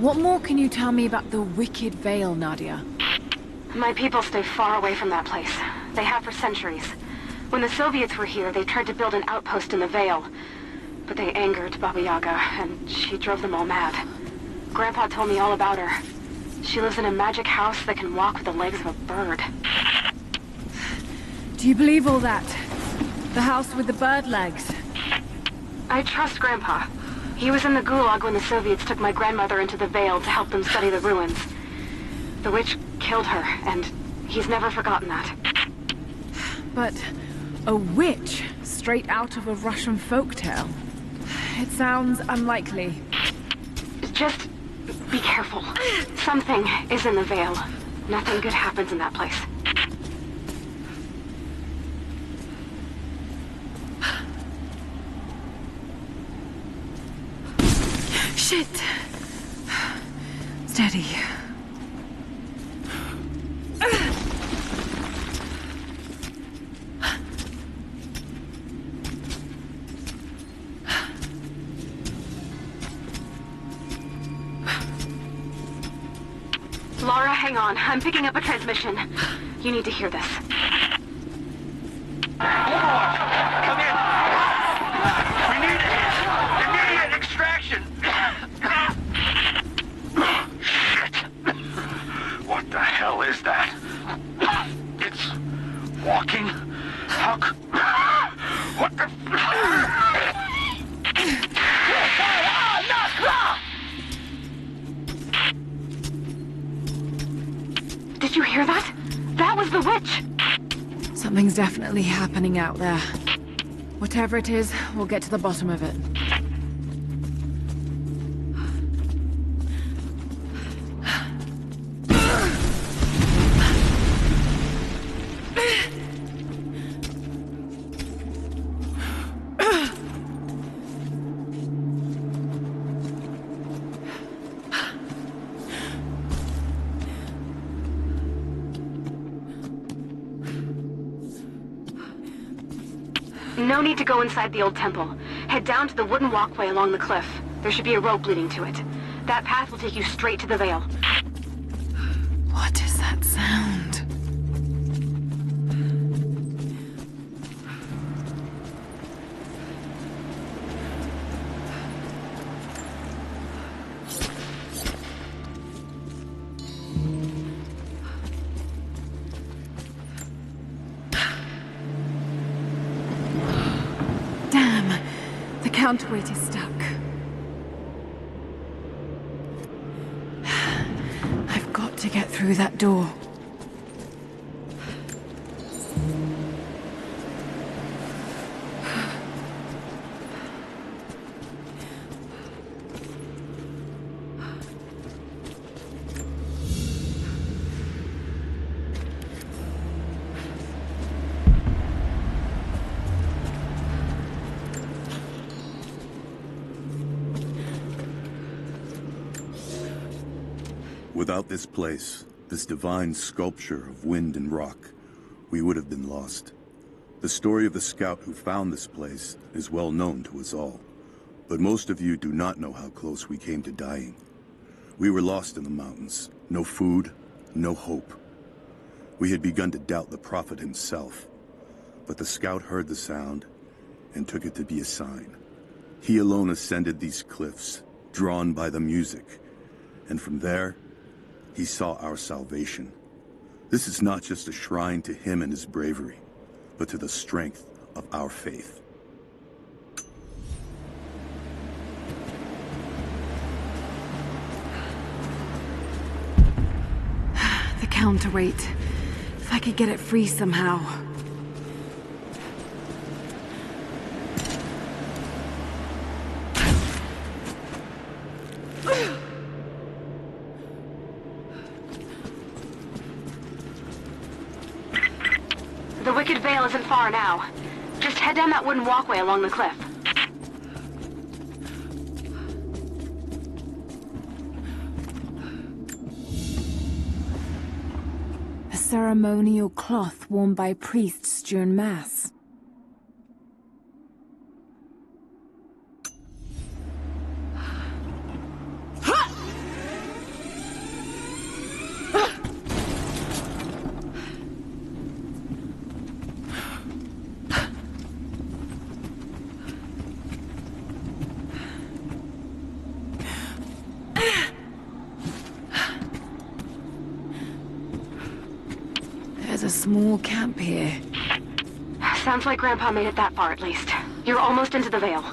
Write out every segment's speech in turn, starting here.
What more can you tell me about the Wicked Vale, Nadia? My people stay far away from that place. They have for centuries. When the Soviets were here, they tried to build an outpost in the Vale. But they angered Baba Yaga, and she drove them all mad. Grandpa told me all about her. She lives in a magic house that can walk with the legs of a bird. Do you believe all that? The house with the bird legs? I trust Grandpa. He was in the Gulag when the Soviets took my grandmother into the Vale to help them study the ruins. The witch killed her, and he's never forgotten that. But a witch straight out of a Russian folktale? It sounds unlikely. Just be careful. Something is in the Vale. Nothing good happens in that place. Shit! Steady. Lara, hang on. I'm picking up a transmission. You need to hear this. Overwatch! Come in! We need immediate extraction! Shit! What the hell is that? It's walking? How what the Did you hear that? That was the witch! Something's definitely happening out there. Whatever it is, we'll get to the bottom of it. No need to go inside the old temple. Head down to the wooden walkway along the cliff. There should be a rope leading to it. That path will take you straight to the Vale. What is that sound? Counterweight is stuck. I've got to get through that door. Without this place, this divine sculpture of wind and rock, we would have been lost. The story of the scout who found this place is well known to us all, but most of you do not know how close we came to dying. We were lost in the mountains, no food, no hope. We had begun to doubt the prophet himself, but the scout heard the sound and took it to be a sign. He alone ascended these cliffs, drawn by the music, and from there, he saw our salvation. This is not just a shrine to him and his bravery, but to the strength of our faith. The counterweight. If I could get it free somehow. The Wicked Vale isn't far now. Just head down that wooden walkway along the cliff. A ceremonial cloth worn by priests during Mass. a small camp here. Sounds like Grandpa made it that far, at least. You're almost into the Vale.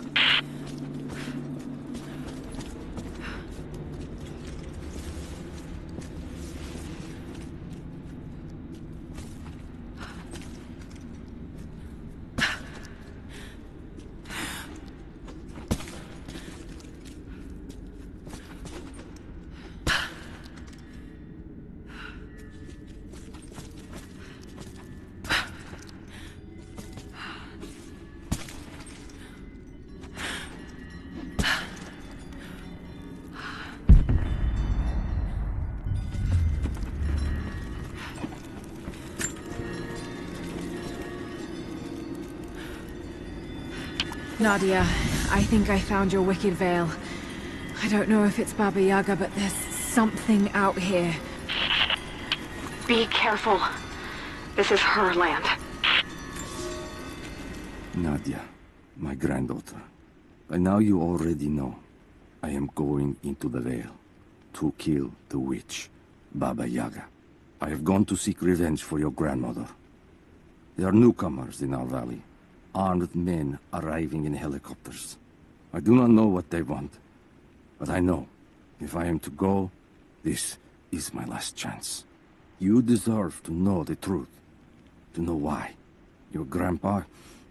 Nadia, I think I found your wicked veil. I don't know if it's Baba Yaga, but there's something out here. Be careful. This is her land. Nadia, my granddaughter. By now you already know. I am going into the Vale to kill the witch, Baba Yaga. I have gone to seek revenge for your grandmother. There are newcomers in our valley. Armed men arriving in helicopters. I do not know what they want, but I know, if I am to go, this is my last chance. You deserve to know the truth, to know why. Your grandpa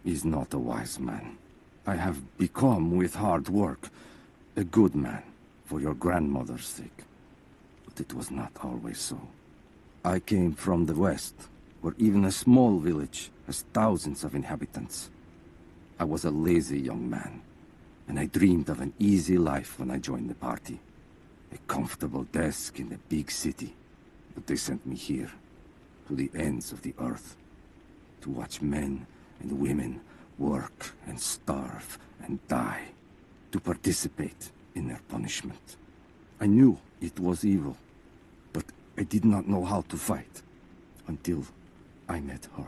is not a wise man. I have become, with hard work, a good man for your grandmother's sake. But it was not always so. I came from the west, where even a small village has thousands of inhabitants. I was a lazy young man, and I dreamed of an easy life when I joined the party. A comfortable desk in a big city. But they sent me here, to the ends of the earth, to watch men and women work and starve and die, to participate in their punishment. I knew it was evil, but I did not know how to fight, until I met her.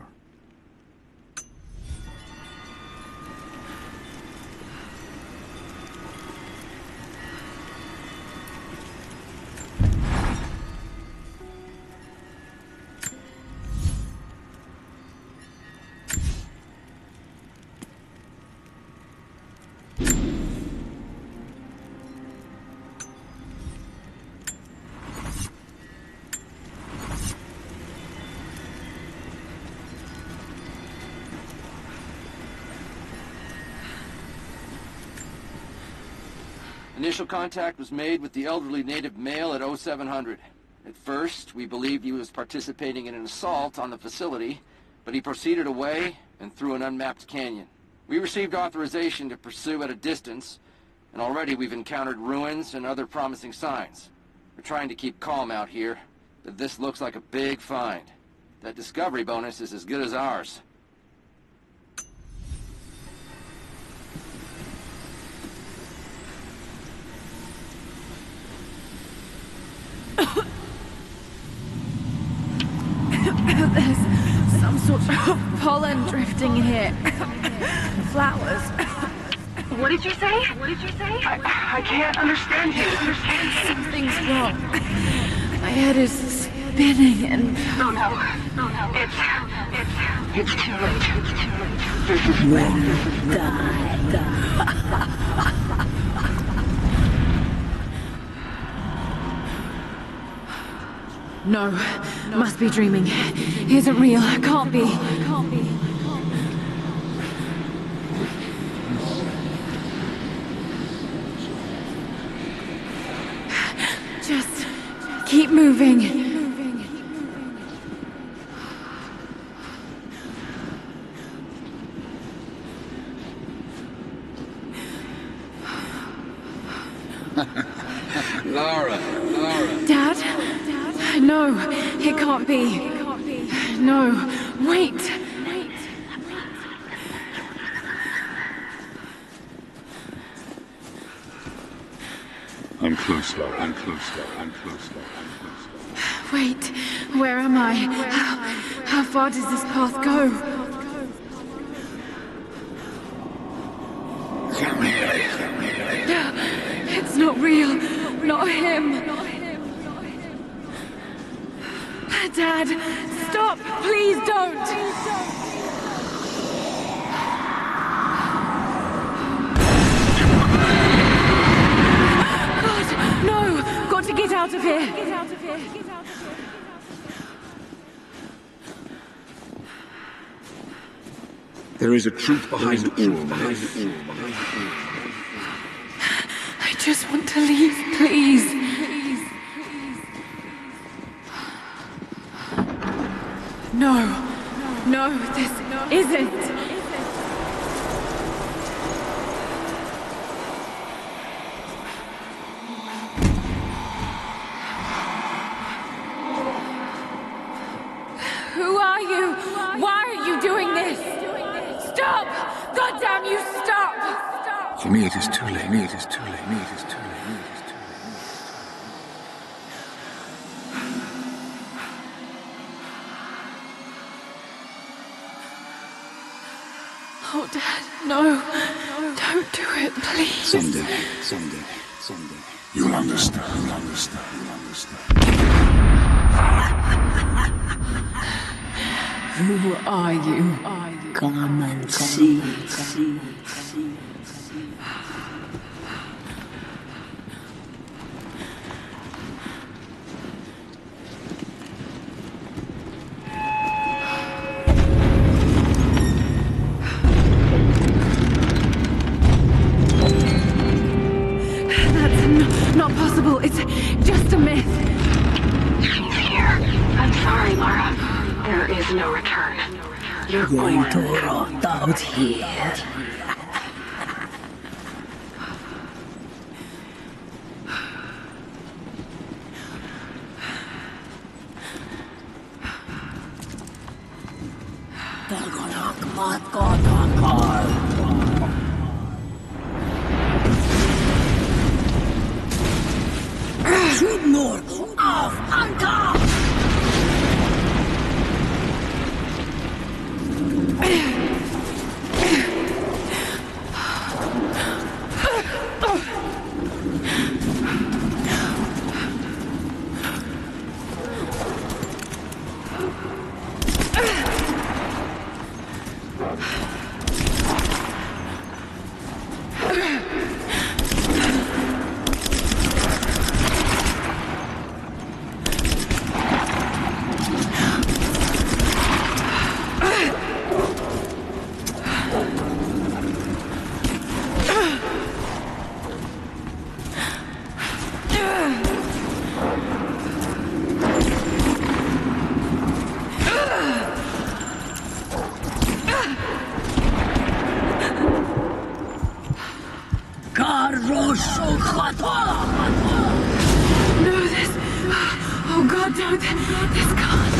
Initial contact was made with the elderly native male at 0700. At first, we believed he was participating in an assault on the facility, but he proceeded away and through an unmapped canyon. We received authorization to pursue at a distance, and already we've encountered ruins and other promising signs. We're trying to keep calm out here, but this looks like a big find. That discovery bonus is as good as ours. There's some sort of pollen drifting in here. Flowers. What did you say? What did you say? I can't understand you. Something's wrong. My head is spinning and... Oh no. Oh no. It's too late. It's too late. No, must be dreaming. He isn't real. Can't be. Can't be. Just keep moving. Lara. Dad? No, it can't be. No, wait. I'm closer. Wait, where am I? How far does this path go? It's not real. Not him. Dad, stop! Please don't! God, no! Got to get out of here! Get out of here! Get out of here! There is a truth behind all. I just want to leave, please. No, this isn't. Who are you? Why are you doing this? Stop! God damn you, stop! For me, it is too late. Me, it is too late. Me, it is too late. Me, it is too late. Oh, Dad, no. Don't do it, please. Someday. You'll understand. You'll understand. Who are you? Come and see. That's not possible. It's just a myth. She's here. I'm sorry, Lara. There is no return. You're Going born. to rot out here. Auf Anker! No, this... Oh, God, don't. This can't.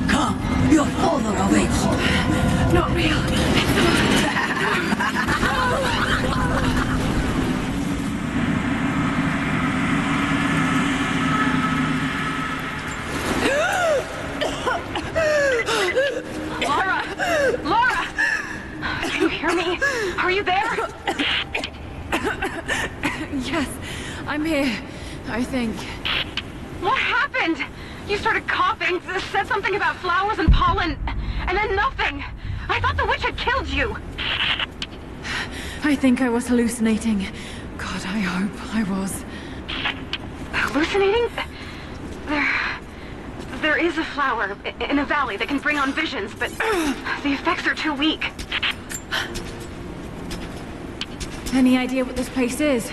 Come, your father awaits. Not real. It's not. Lara! Can you hear me? Are you there? Yes, I'm here. I think. What happened? You started coughing, said something about flowers and pollen, and then nothing. I thought the witch had killed you. I think I was hallucinating. God, I hope I was. Hallucinating? There is a flower in a valley that can bring on visions, but the effects are too weak. Any idea what this place is?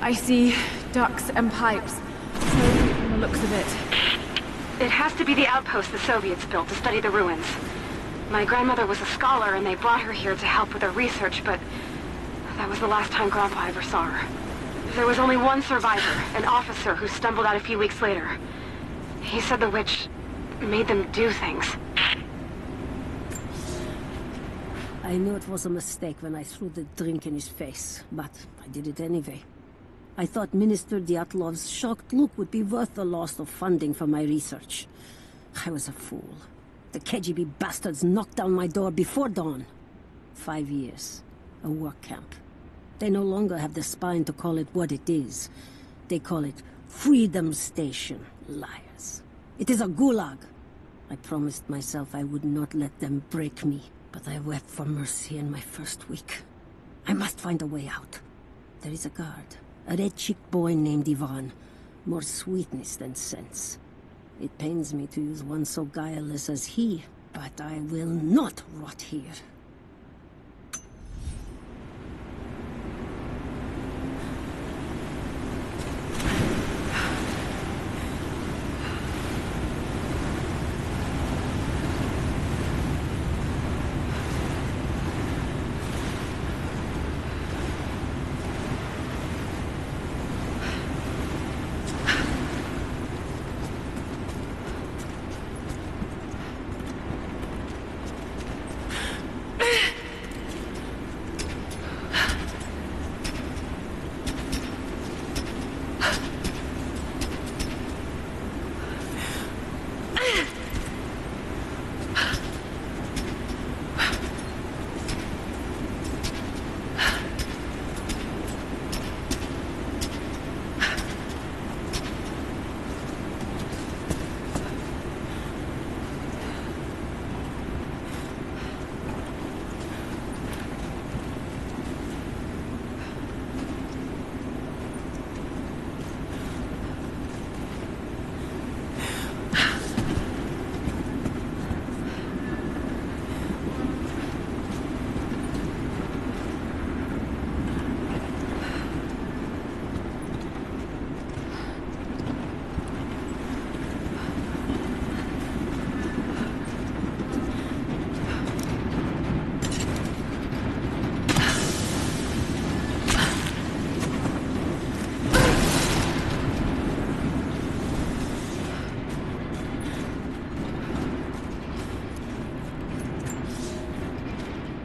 I see ducks and pipes. So, from the looks of it. It has to be the outpost the Soviets built to study the ruins. My grandmother was a scholar, and they brought her here to help with her research, but that was the last time Grandpa ever saw her. There was only one survivor, an officer who stumbled out a few weeks later. He said the witch made them do things. I knew it was a mistake when I threw the drink in his face, but I did it anyway. I thought Minister Dyatlov's shocked look would be worth the loss of funding for my research. I was a fool. The KGB bastards knocked down my door before dawn. 5 years. A work camp. They no longer have the spine to call it what it is. They call it Freedom Station. Liars. It is a gulag. I promised myself I would not let them break me, but I wept for mercy in my first week. I must find a way out. There is a guard, a red-cheeked boy named Ivan. More sweetness than sense. It pains me to use one so guileless as he, but I will not rot here.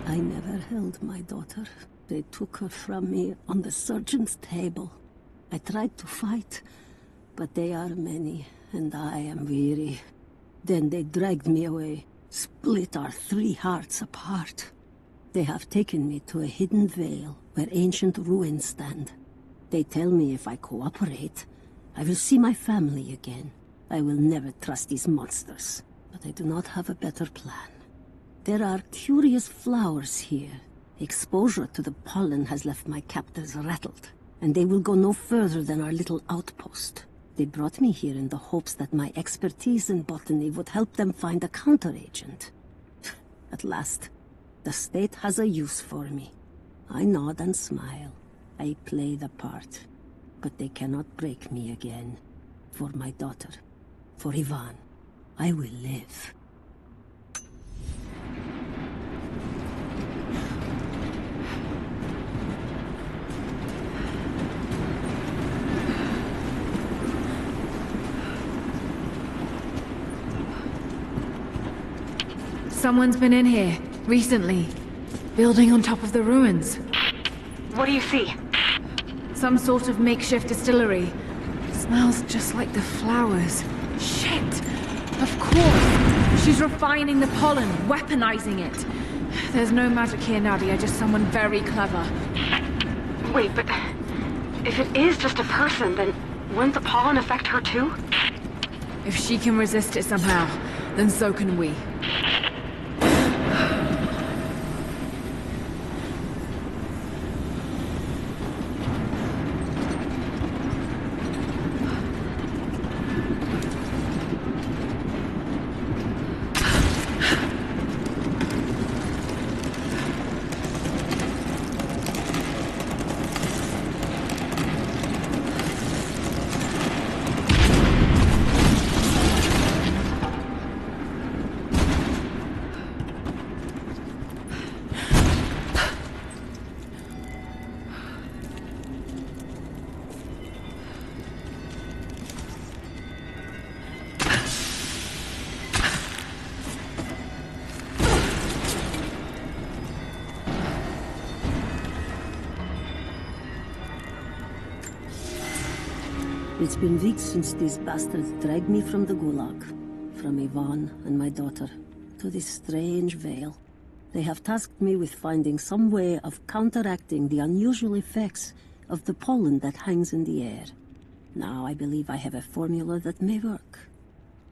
I never held my daughter. They took her from me on the surgeon's table. I tried to fight, but they are many, and I am weary. Then they dragged me away, split our 3 hearts apart. They have taken me to a hidden vale where ancient ruins stand. They tell me if I cooperate, I will see my family again. I will never trust these monsters, but I do not have a better plan. There are curious flowers here. Exposure to the pollen has left my captors rattled, and they will go no further than our little outpost. They brought me here in the hopes that my expertise in botany would help them find a counteragent. At last, the state has a use for me. I nod and smile. I play the part. But they cannot break me again. For my daughter, for Ivan, I will live. Someone's been in here, recently. Building on top of the ruins. What do you see? Some sort of makeshift distillery. Smells just like the flowers. Shit! Of course! She's refining the pollen, weaponizing it. There's no magic here, Nadia, just someone very clever. Wait, but if it is just a person, then wouldn't the pollen affect her too? If she can resist it somehow, then so can we. It's been weeks since these bastards dragged me from the gulag, from Ivan and my daughter, to this strange vale. They have tasked me with finding some way of counteracting the unusual effects of the pollen that hangs in the air. Now I believe I have a formula that may work.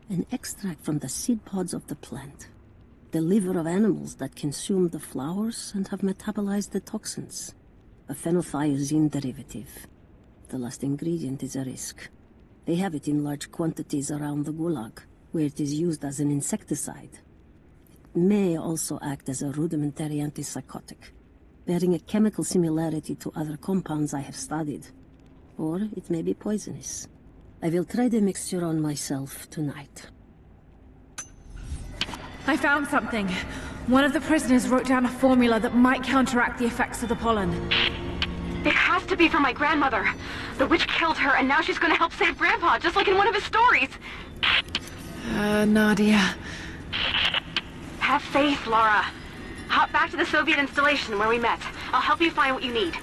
An extract from the seed pods of the plant. The liver of animals that consume the flowers and have metabolized the toxins. A phenothiazine derivative. The last ingredient is a risk. They have it in large quantities around the Gulag, where it is used as an insecticide. It may also act as a rudimentary antipsychotic, bearing a chemical similarity to other compounds I have studied. Or it may be poisonous. I will try the mixture on myself tonight. I found something. One of the prisoners wrote down a formula that might counteract the effects of the pollen. It has to be for my grandmother. The witch killed her, and now she's gonna help save Grandpa, just like in one of his stories. Nadia. Have faith, Laura. Hop back to the Soviet installation where we met. I'll help you find what you need.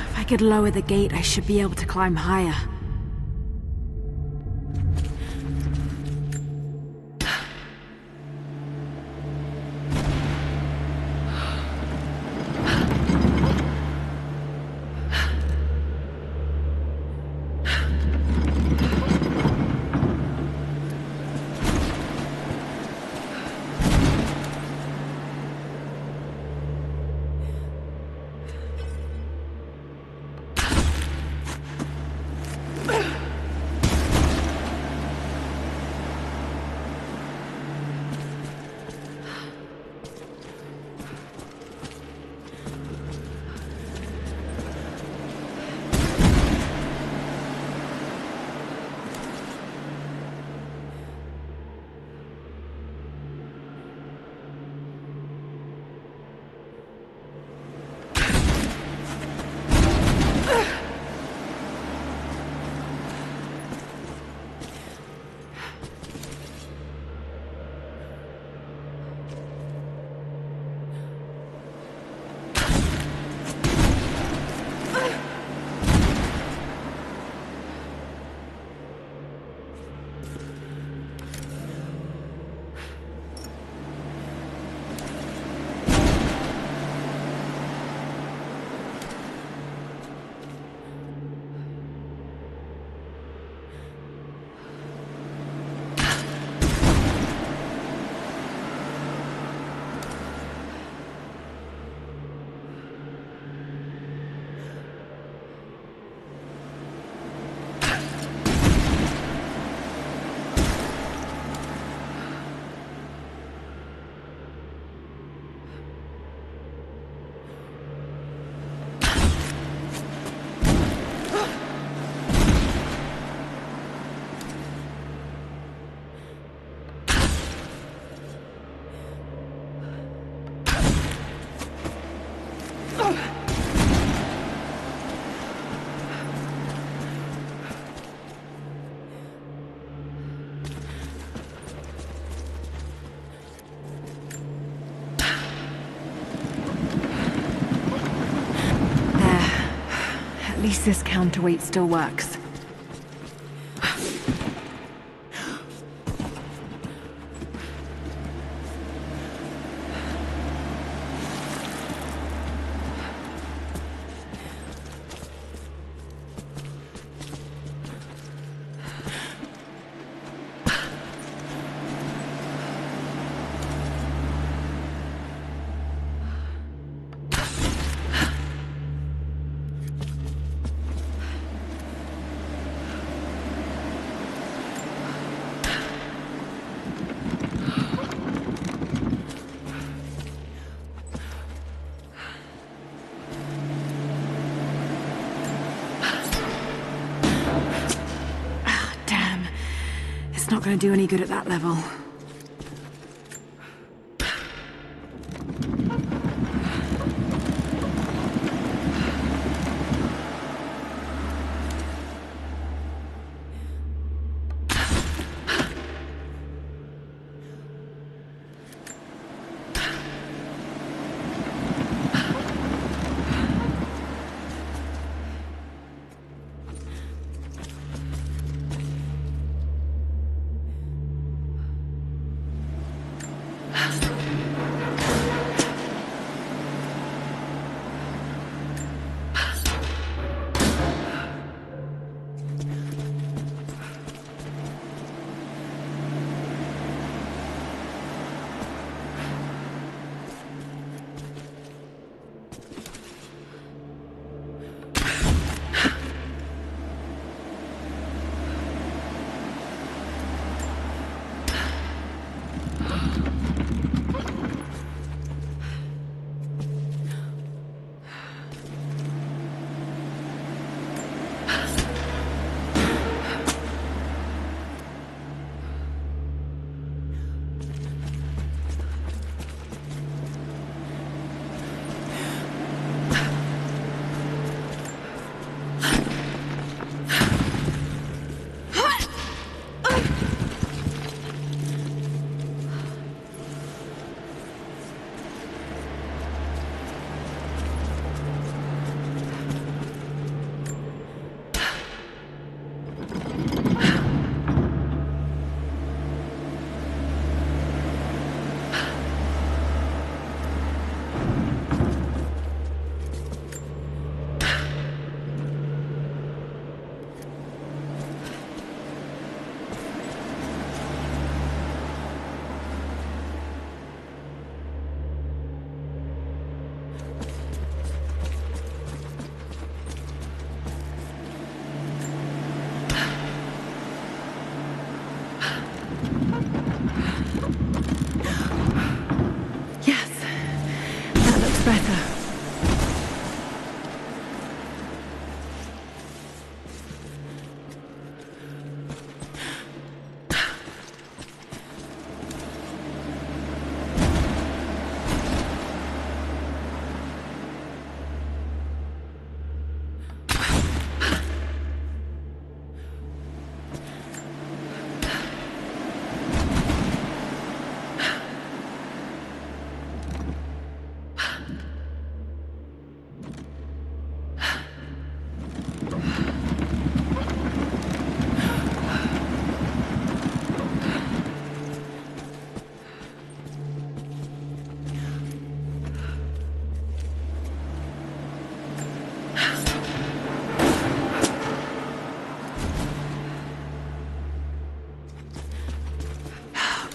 If I could lower the gate, I should be able to climb higher. least this counterweight still works. Not gonna do any good at that level.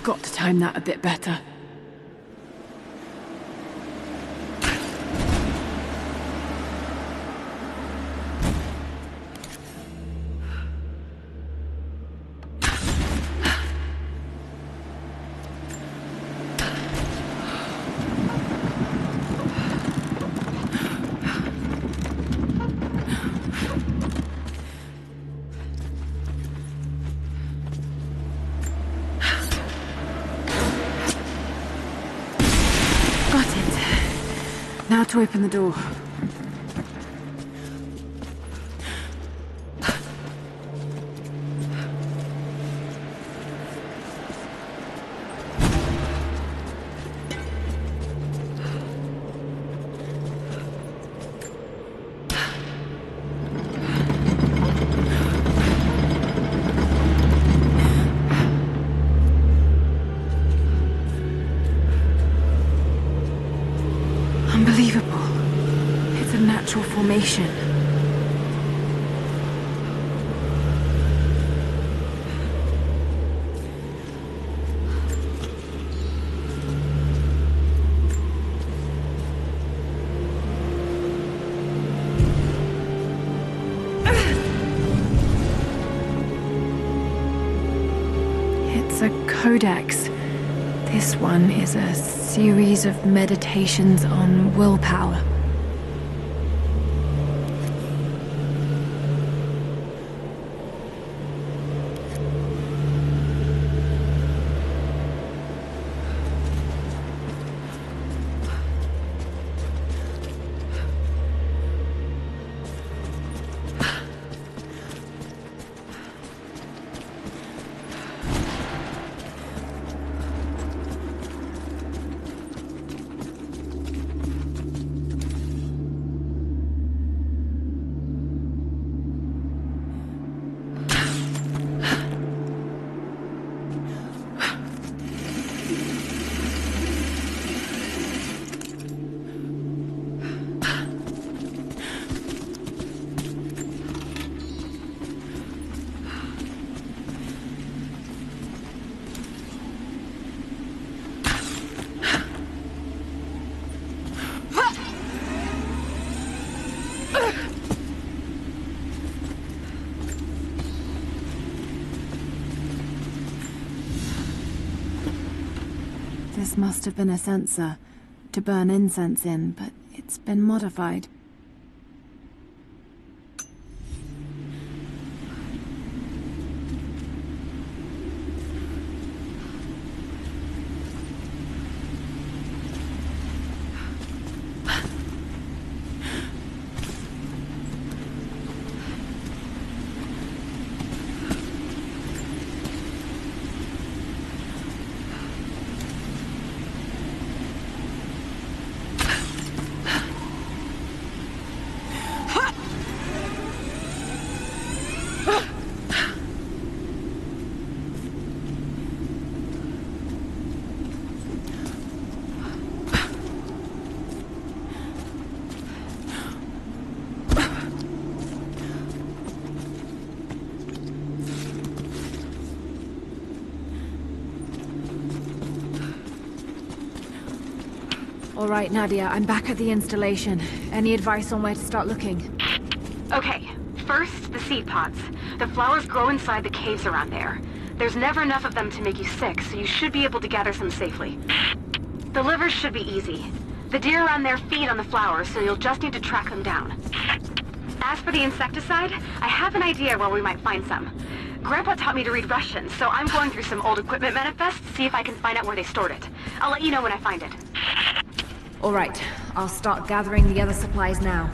Got to time that a bit better. Now to open the door. installation. It's a codex. This one is a series of meditations on willpower. This must have been a censer to burn incense in, but it's been modified. All right, Nadia, I'm back at the installation. Any advice on where to start looking? Okay, first, the seed pods. The flowers grow inside the caves around there. There's never enough of them to make you sick, so you should be able to gather some safely. The livers should be easy. The deer around there feed on the flowers, so you'll just need to track them down. As for the insecticide, I have an idea where we might find some. Grandpa taught me to read Russian, so I'm going through some old equipment manifests to see if I can find out where they stored it. I'll let you know when I find it. All right, I'll start gathering the other supplies now.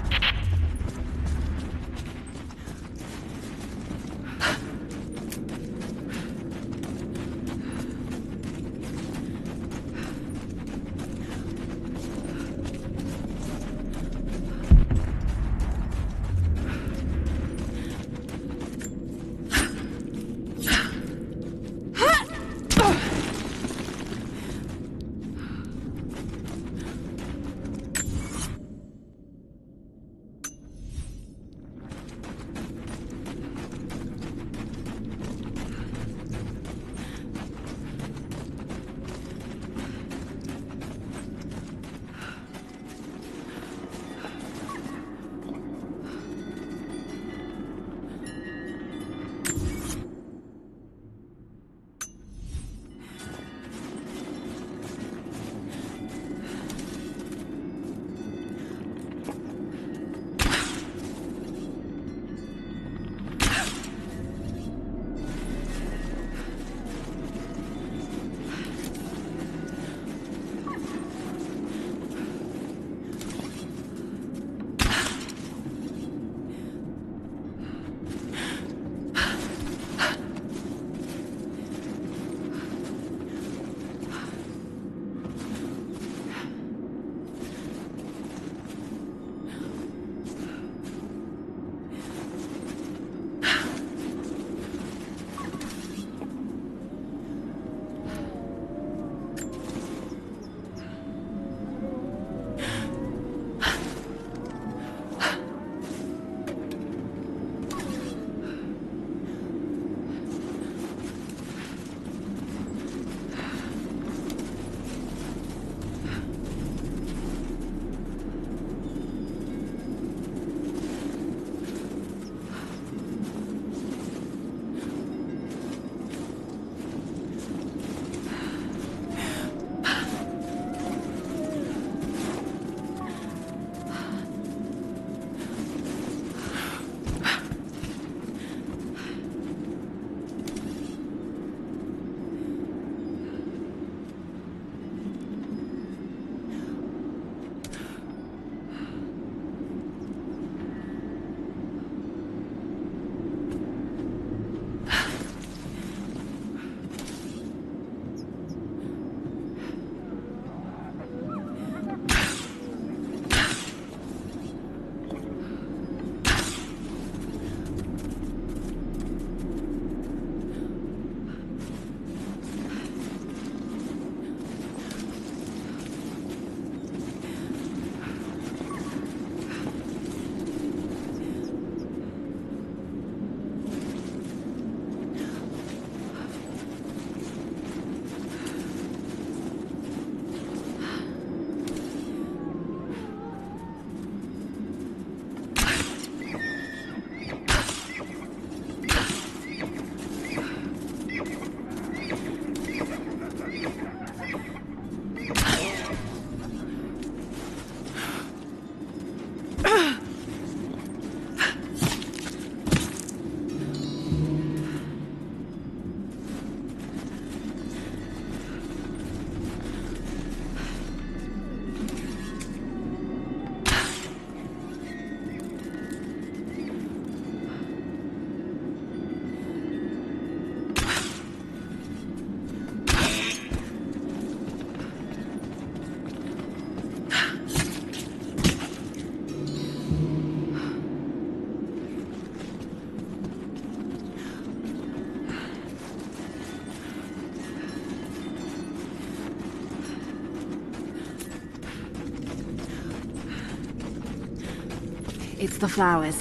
It's the flowers.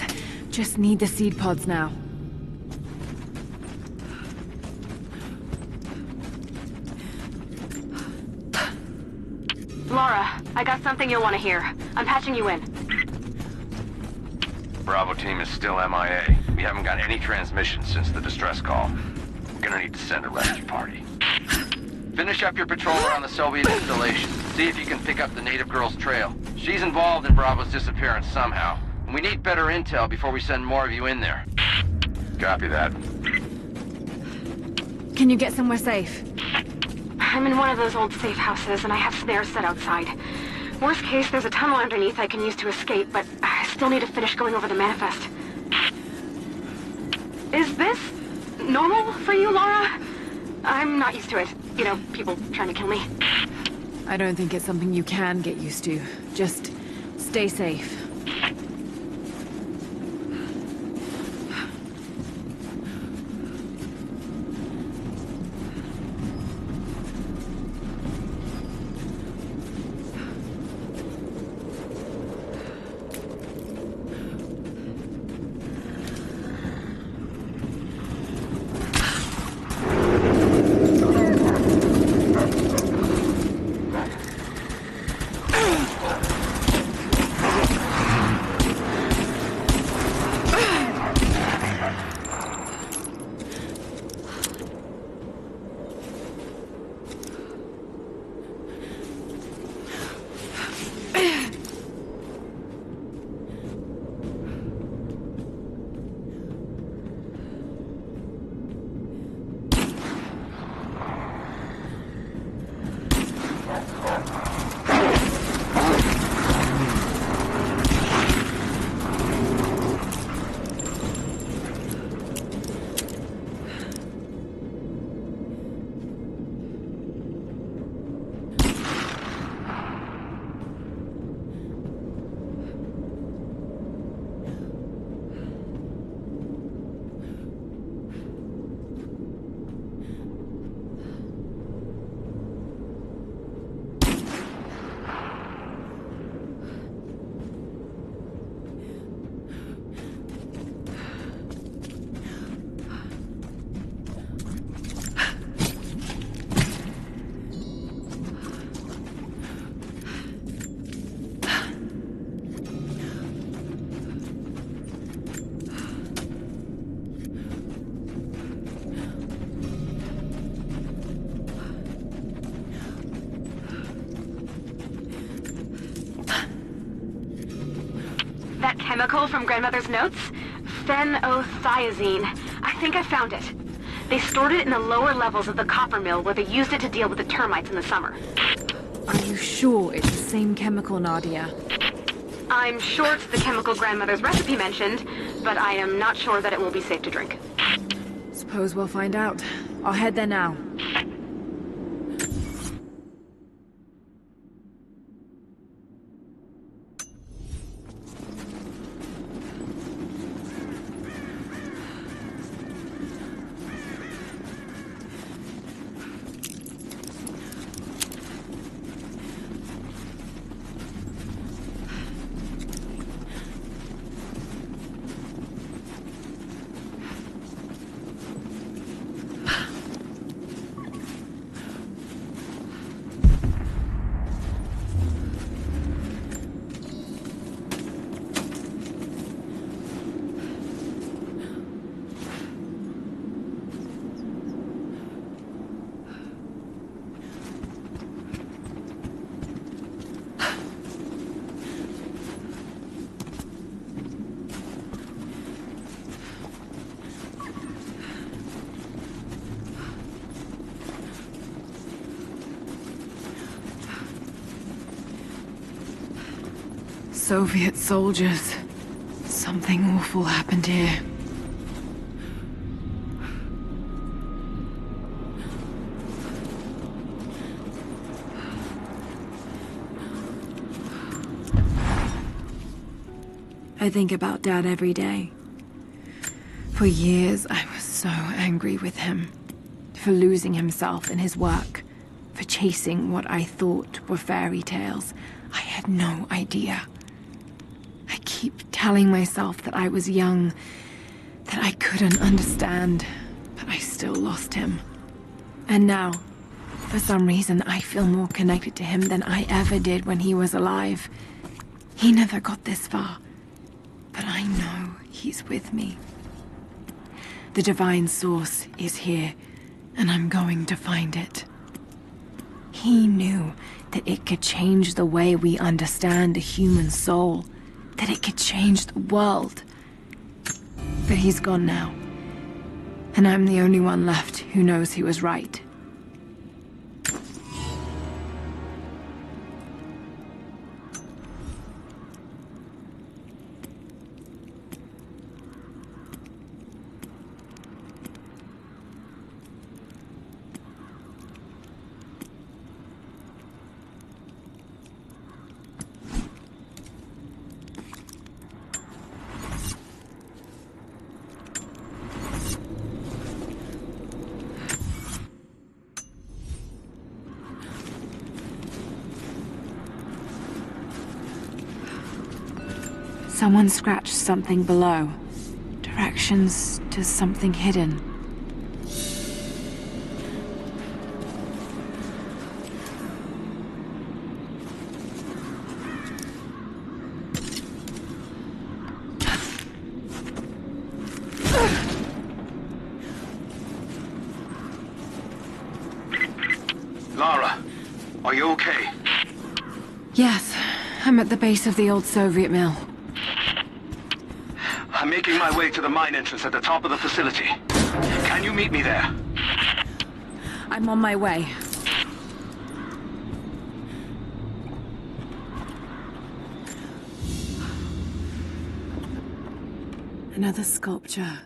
Just need the seed pods now. Laura, I got something you'll want to hear. I'm patching you in. Bravo team is still MIA. We haven't got any transmissions since the distress call. We're gonna need to send a rescue party. Finish up your patrol around the Soviet installation. See if you can pick up the native girl's trail. She's involved in Bravo's disappearance somehow. And we need better intel before we send more of you in there. Copy that. Can you get somewhere safe? I'm in one of those old safe houses, and I have snares set outside. Worst case, there's a tunnel underneath I can use to escape, but I still need to finish going over the manifest. Is this normal for you, Laura? I'm not used to it. You know, people trying to kill me. I don't think it's something you can get used to. Just stay safe. That chemical from Grandmother's notes? Phenothiazine. I think I found it. They stored it in the lower levels of the copper mill where they used it to deal with the termites in the summer. Are you sure it's the same chemical, Nadia? I'm sure it's the chemical Grandmother's recipe mentioned, but I am not sure that it will be safe to drink. Suppose we'll find out. I'll head there now. Soviet soldiers. Something awful happened here. I think about Dad every day. For years, I was so angry with him. For losing himself in his work. For chasing what I thought were fairy tales. I had no idea. I keep telling myself that I was young, that I couldn't understand, but I still lost him. And now, for some reason, I feel more connected to him than I ever did when he was alive. He never got this far, but I know he's with me. The divine source is here, and I'm going to find it. He knew that it could change the way we understand a human soul, that it could change the world. But he's gone now, and I'm the only one left who knows he was right. Someone scratched something below. Directions to something hidden. Lara, are you okay? Yes, I'm at the base of the old Soviet mill. I'm making my way to the mine entrance at the top of the facility. Can you meet me there? I'm on my way. Another sculpture,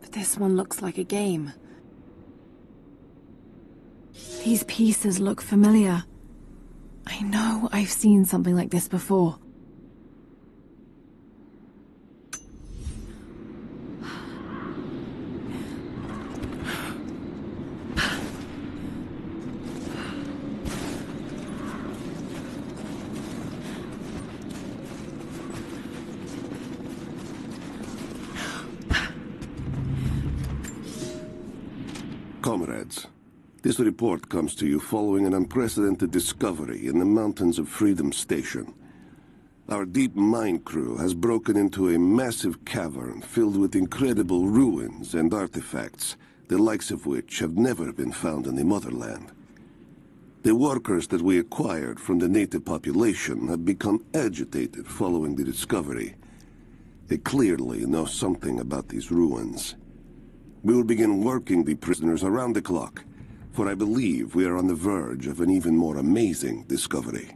but this one looks like a game. These pieces look familiar. I know I've seen something like this before. Comrades, this report comes to you following an unprecedented discovery in the mountains of Freedom Station. Our deep mine crew has broken into a massive cavern filled with incredible ruins and artifacts, the likes of which have never been found in the motherland. The workers that we acquired from the native population have become agitated following the discovery. They clearly know something about these ruins. We will begin working the prisoners around the clock, for I believe we are on the verge of an even more amazing discovery.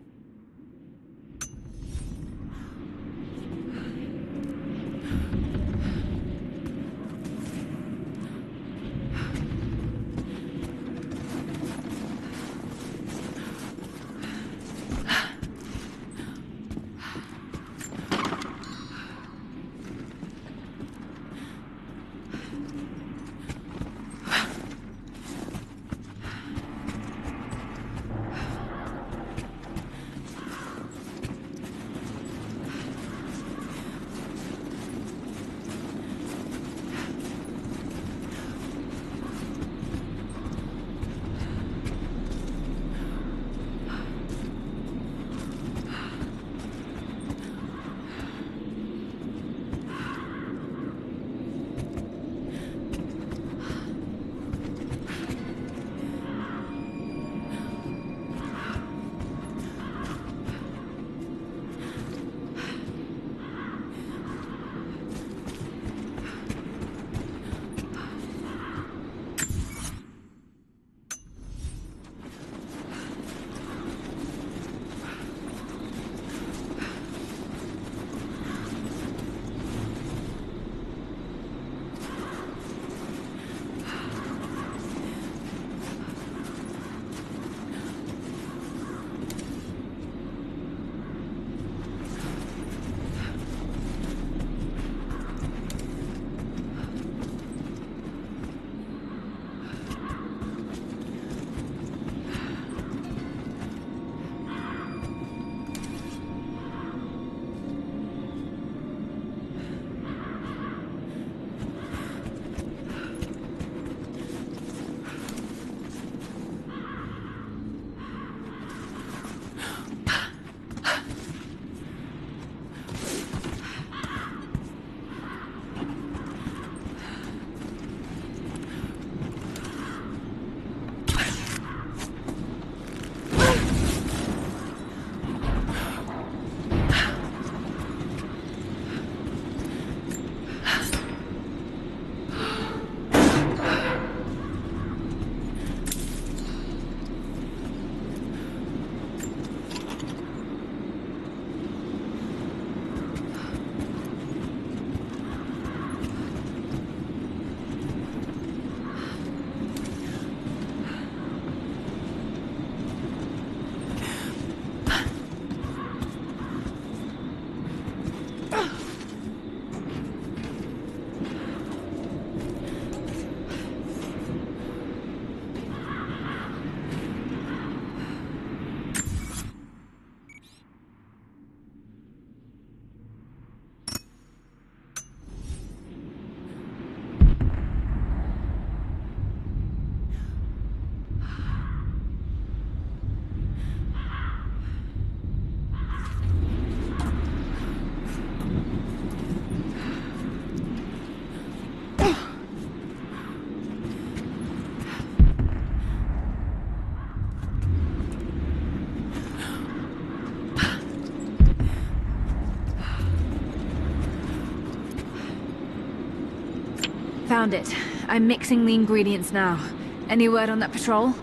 Found it. I'm mixing the ingredients now. Any word on that patrol?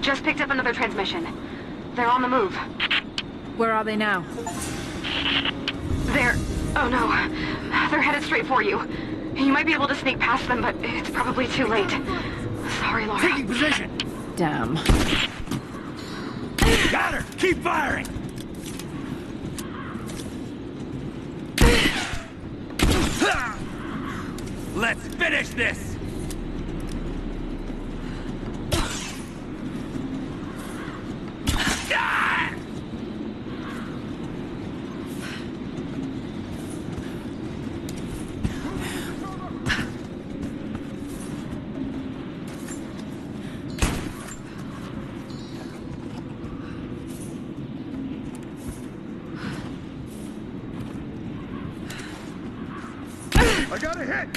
Just picked up another transmission. They're on the move. Where are they now? They're... oh no. They're headed straight for you. You might be able to sneak past them, but it's probably too late. Sorry, Laura. Taking position! Damn. Got her! Keep firing! Let's finish this! I got a hit!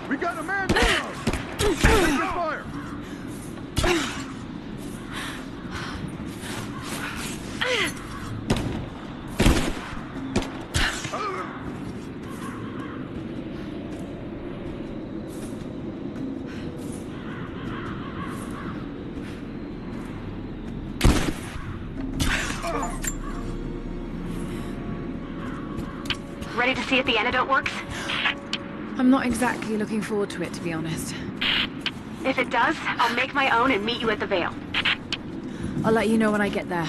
We got a man down! Take your fire! Ready to see if the antidote works? I'm not exactly looking forward to it, to be honest. If it does, I'll make my own and meet you at the Vale. I'll let you know when I get there.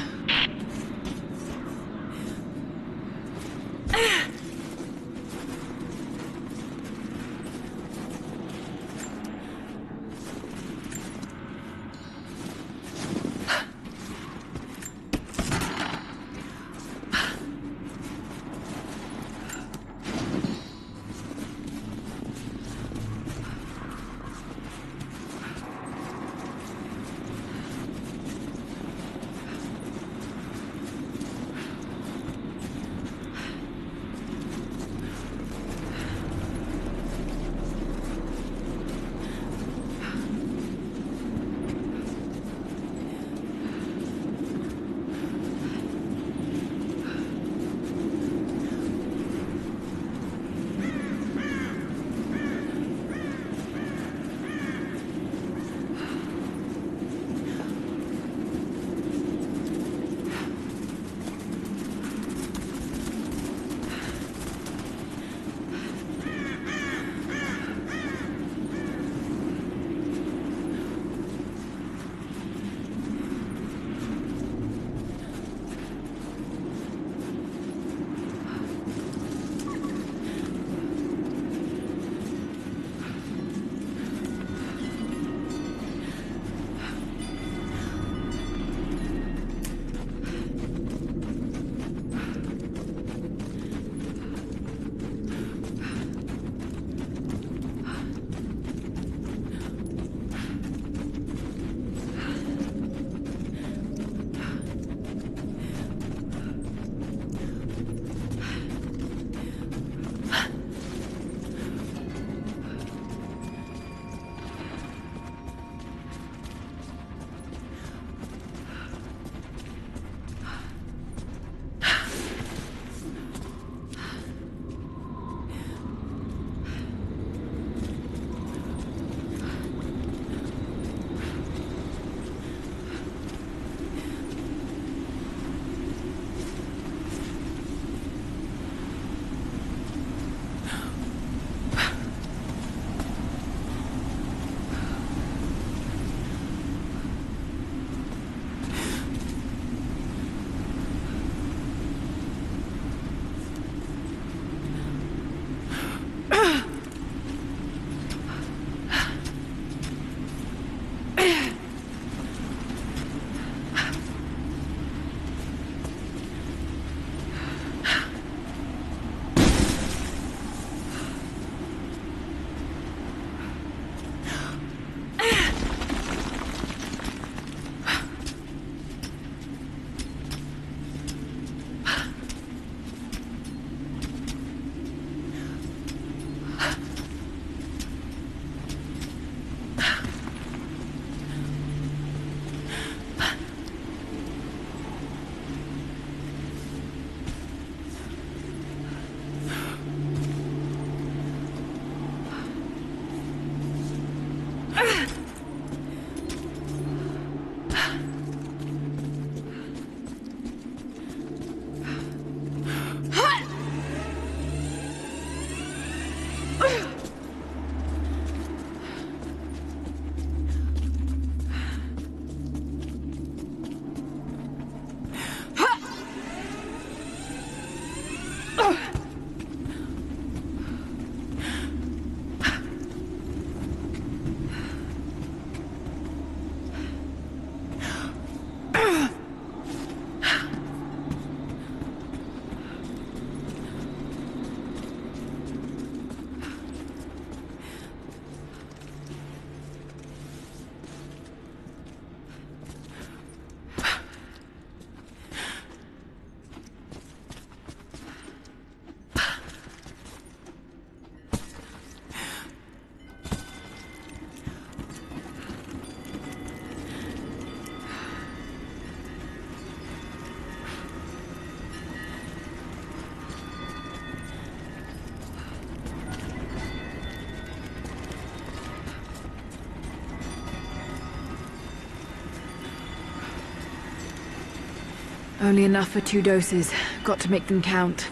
Only enough for 2 doses. Got to make them count.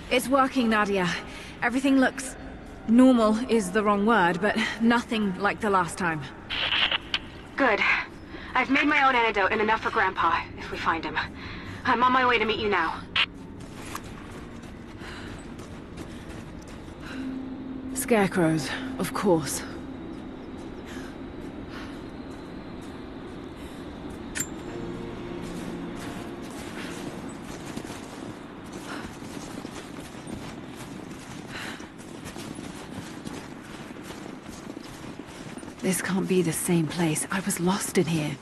It's working, Nadia. Everything looks... normal is the wrong word, but nothing like the last time. Good. I've made my own antidote and enough for Grandpa, if we find him. I'm on my way to meet you now. Scarecrows, of course. This can't be the same place. I was lost in here.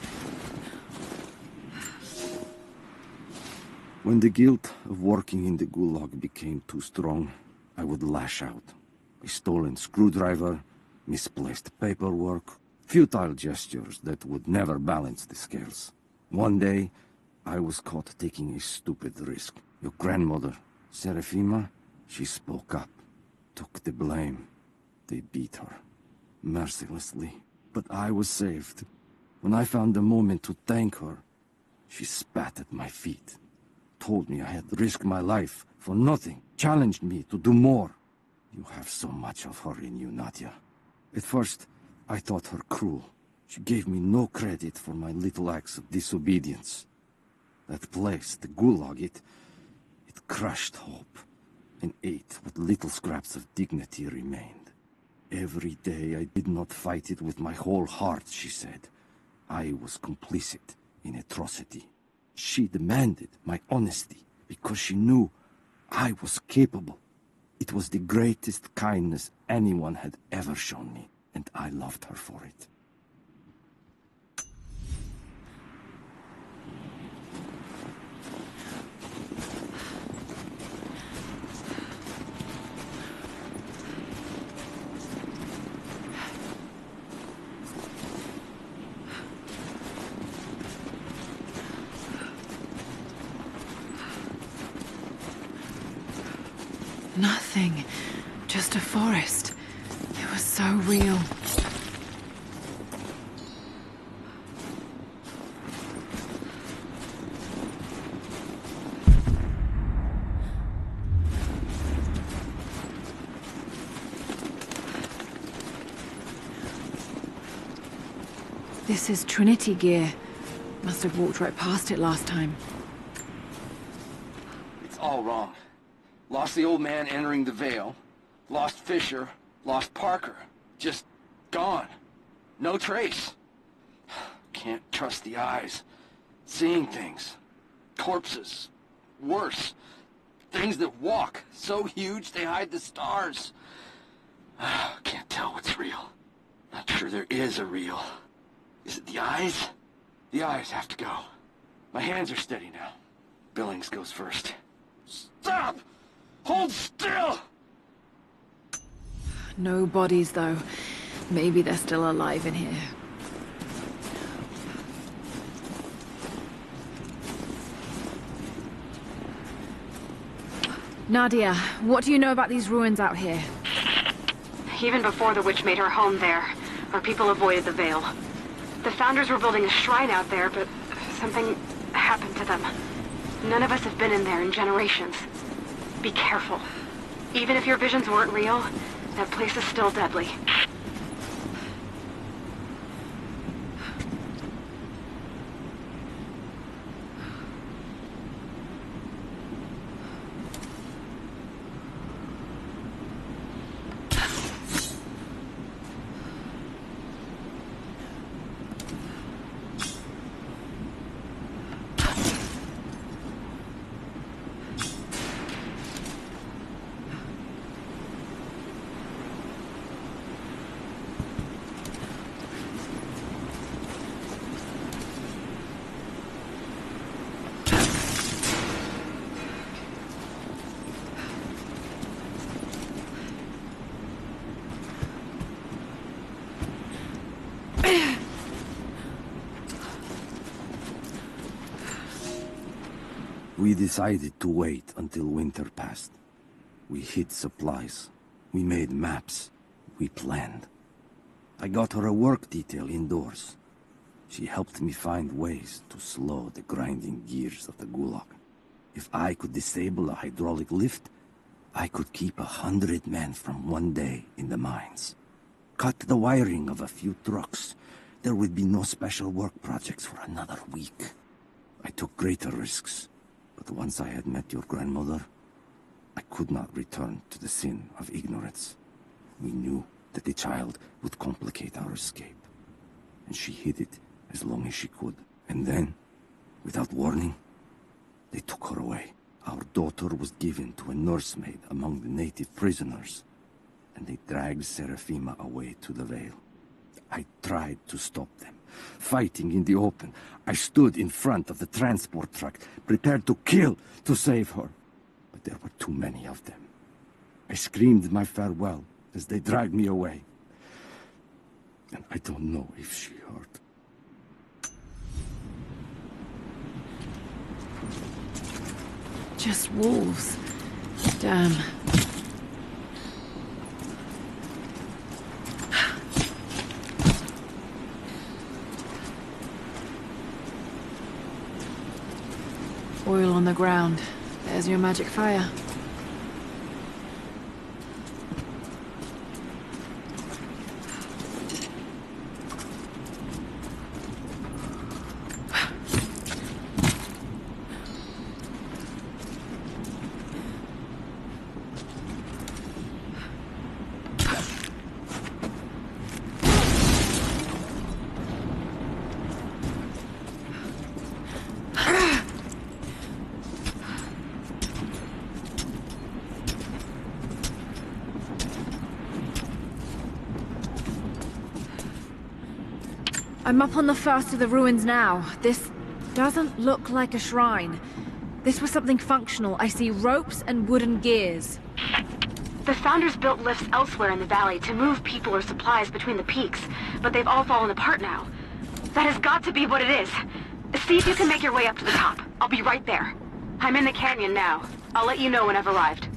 When the guilt of working in the Gulag became too strong, I would lash out. A stolen screwdriver, misplaced paperwork, futile gestures that would never balance the scales. One day, I was caught taking a stupid risk. Your grandmother, Serafima, she spoke up, took the blame. They beat her. Mercilessly, but I was saved. When I found the moment to thank her, she spat at my feet, told me I had risked my life for nothing, challenged me to do more. You have so much of her in you, Nadia. At first, I thought her cruel. She gave me no credit for my little acts of disobedience. That place, the Gulag, it crushed hope and ate what little scraps of dignity remained. Every day I did not fight it with my whole heart, she said. I was complicit in atrocity. She demanded my honesty because she knew I was capable. It was the greatest kindness anyone had ever shown me, and I loved her for it. Nothing. Just a forest. It was so real. This is Trinity gear. Must have walked right past it last time. It's all wrong. Lost the old man entering the Vale. Lost Fisher. Lost Parker. Just gone. No trace. Can't trust the eyes. Seeing things. Corpses. Worse. Things that walk. So huge they hide the stars. Can't tell what's real. Not sure there is a real. Is it the eyes? The eyes have to go. My hands are steady now. Billings goes first. Stop! Hold still! No bodies, though. Maybe they're still alive in here. Nadia, what do you know about these ruins out here? Even before the witch made her home there, our people avoided the Vale. The Founders were building a shrine out there, but something happened to them. None of us have been in there in generations. Be careful. Even if your visions weren't real, that place is still deadly. We decided to wait until winter passed. We hid supplies. We made maps. We planned. I got her a work detail indoors. She helped me find ways to slow the grinding gears of the Gulag. If I could disable a hydraulic lift, I could keep 100 men from one day in the mines. Cut the wiring of a few trucks. There would be no special work projects for another week. I took greater risks, but once I had met your grandmother, I could not return to the sin of ignorance. We knew that the child would complicate our escape, and she hid it as long as she could. And then, without warning, they took her away. Our daughter was given to a nursemaid among the native prisoners, and they dragged Seraphima away to the Vale. I tried to stop them, fighting in the open. I stood in front of the transport truck, prepared to kill to save her. But there were too many of them. I screamed my farewell as they dragged me away. And I don't know if she heard. Just wolves. Damn. Oil on the ground. There's your magic fire. I'm up on the first of the ruins now. This doesn't look like a shrine. This was something functional. I see ropes and wooden gears. The Founders built lifts elsewhere in the valley to move people or supplies between the peaks, but they've all fallen apart now. That has got to be what it is. See if you can make your way up to the top. I'll be right there. I'm in the canyon now. I'll let you know when I've arrived.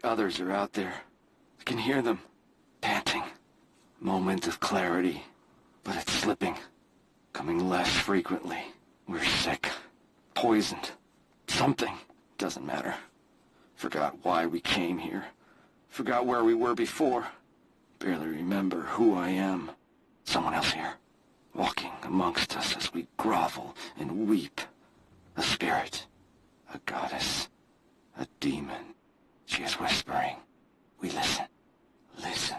Others are out there. I can hear them, panting. Moment of clarity, but it's slipping, coming less frequently. We're sick, poisoned, something. Doesn't matter. Forgot why we came here. Forgot where we were before. Barely remember who I am. Someone else here, walking amongst us as we grovel and weep. A spirit, a goddess, a demon. She is whispering. We listen. Listen.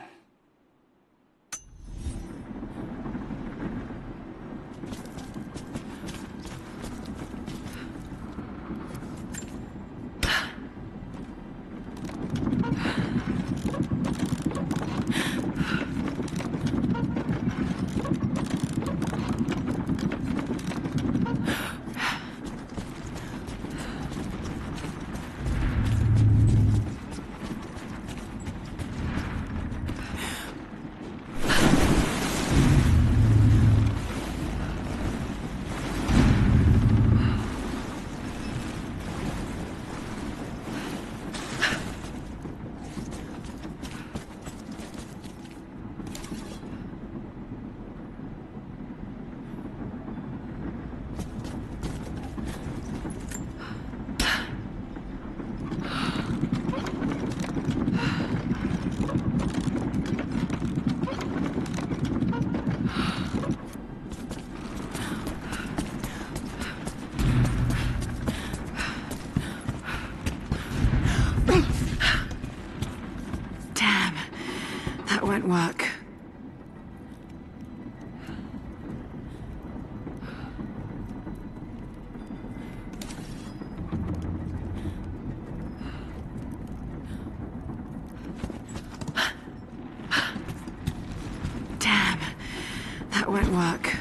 Damn. That won't work.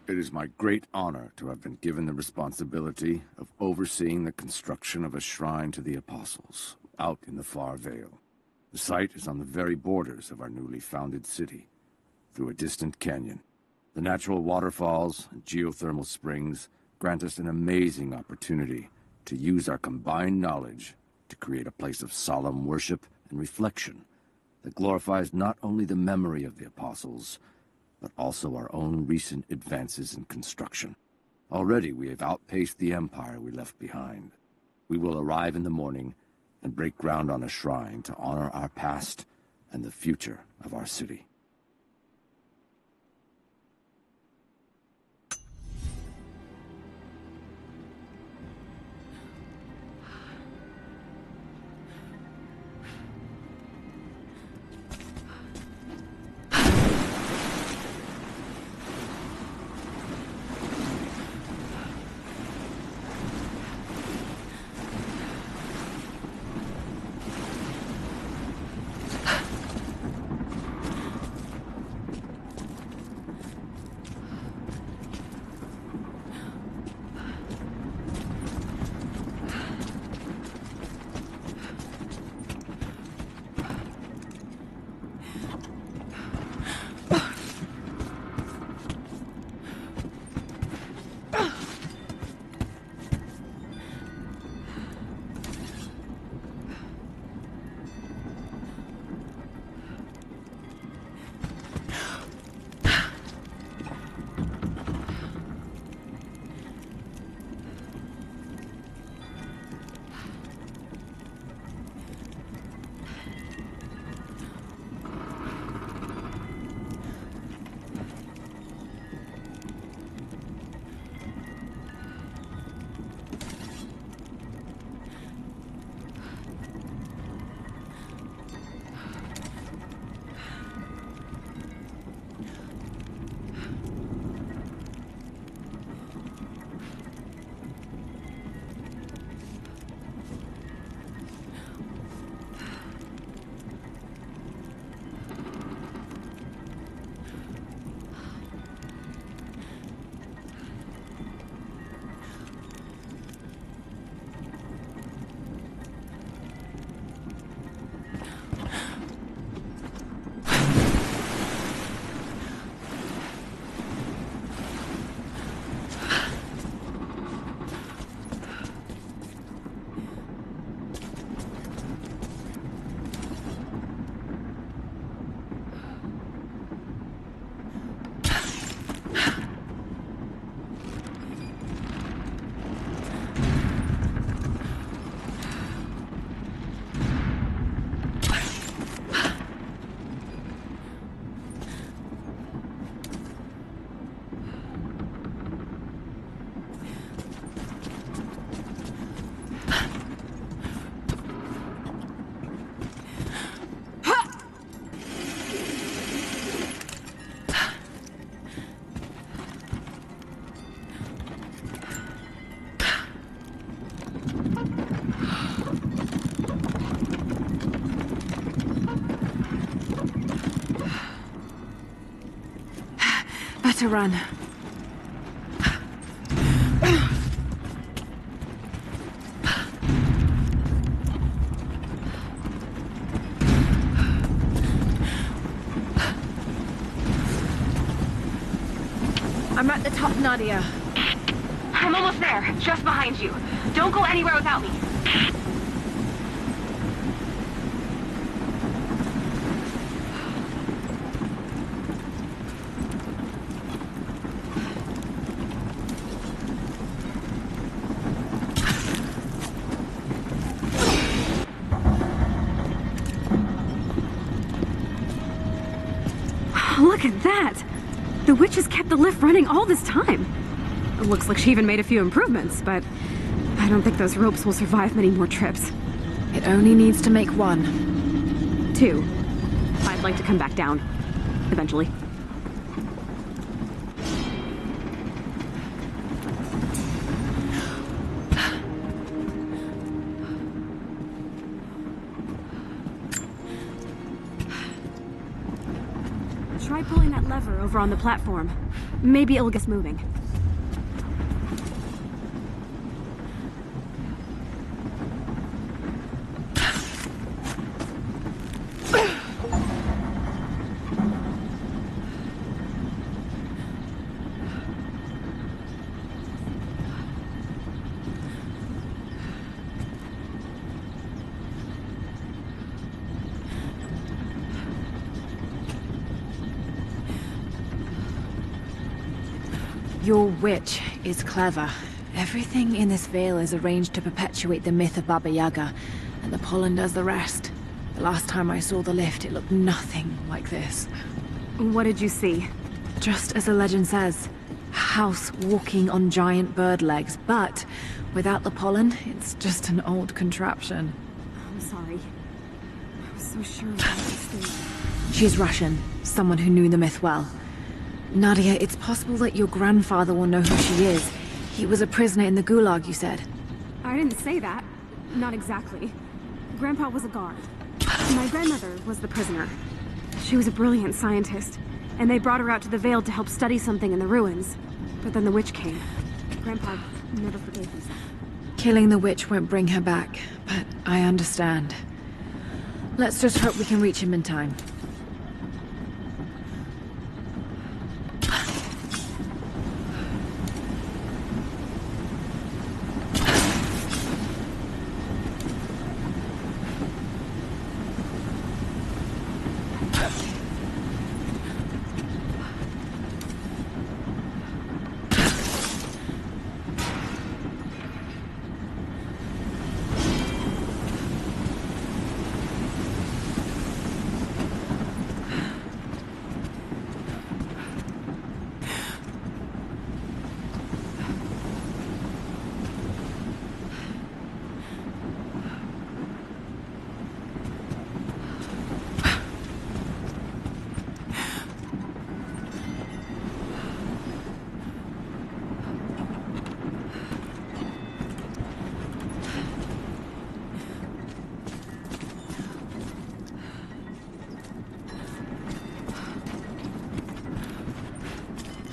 It is my great honor to have been given the responsibility of overseeing the construction of a shrine to the Apostles, out in the far Vale. The site is on the very borders of our newly founded city, through a distant canyon. The natural waterfalls and geothermal springs grant us an amazing opportunity to use our combined knowledge to create a place of solemn worship and reflection that glorifies not only the memory of the Apostles, but also our own recent advances in construction. Already we have outpaced the empire we left behind. We will arrive in the morning and break ground on a shrine to honor our past and the future of our city. To run. I'm at the top, Nadia. I'm almost there, just behind you. Don't go anywhere without me. Look at that! The witch has kept the lift running all this time. It looks like she even made a few improvements, but I don't think those ropes will survive many more trips. It only needs to make one. 2. I'd like to come back down. Eventually. Try pulling that lever over on the platform. Maybe it'll get us moving. Your witch is clever. Everything in this veil is arranged to perpetuate the myth of Baba Yaga, and the pollen does the rest. The last time I saw the lift, it looked nothing like this. What did you see? Just as the legend says, a house walking on giant bird legs, but without the pollen, it's just an old contraption. I'm sorry. I was so sure about this thing. She's Russian, someone who knew the myth well. Nadia, it's possible that your grandfather will know who she is. He was a prisoner in the Gulag, you said. I didn't say that. Not exactly. Grandpa was a guard. My grandmother was the prisoner. She was a brilliant scientist, and they brought her out to the Vale to help study something in the ruins. But then the witch came. Grandpa never forgave himself. Killing the witch won't bring her back, but I understand. Let's just hope we can reach him in time.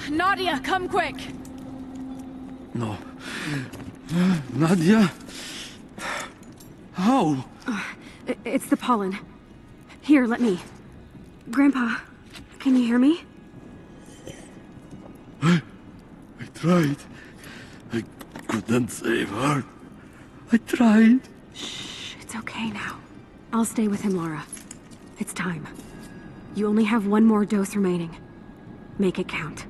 Nadia, come quick! No. Nadia? How? It's the pollen. Here, let me. Grandpa, can you hear me? I tried. I couldn't save her. I tried. Shh, it's okay now. I'll stay with him, Lara. It's time. You only have one more dose remaining. Make it count.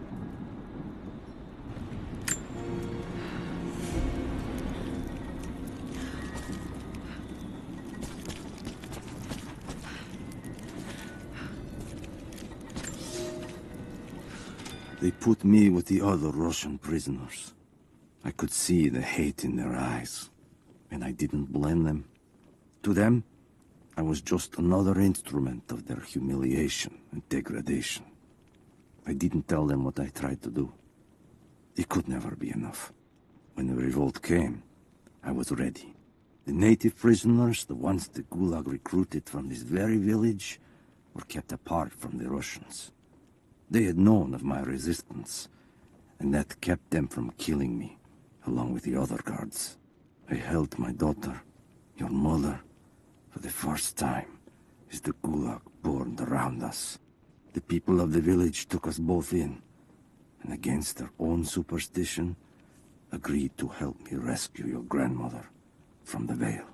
They put me with the other Russian prisoners. I could see the hate in their eyes, and I didn't blame them. To them, I was just another instrument of their humiliation and degradation. I didn't tell them what I tried to do. It could never be enough. When the revolt came, I was ready. The native prisoners, the ones the Gulag recruited from this very village, were kept apart from the Russians. They had known of my resistance, and that kept them from killing me, along with the other guards. I held my daughter, your mother, for the first time, as the Gulag burned around us. The people of the village took us both in, and against their own superstition, agreed to help me rescue your grandmother from the Vale.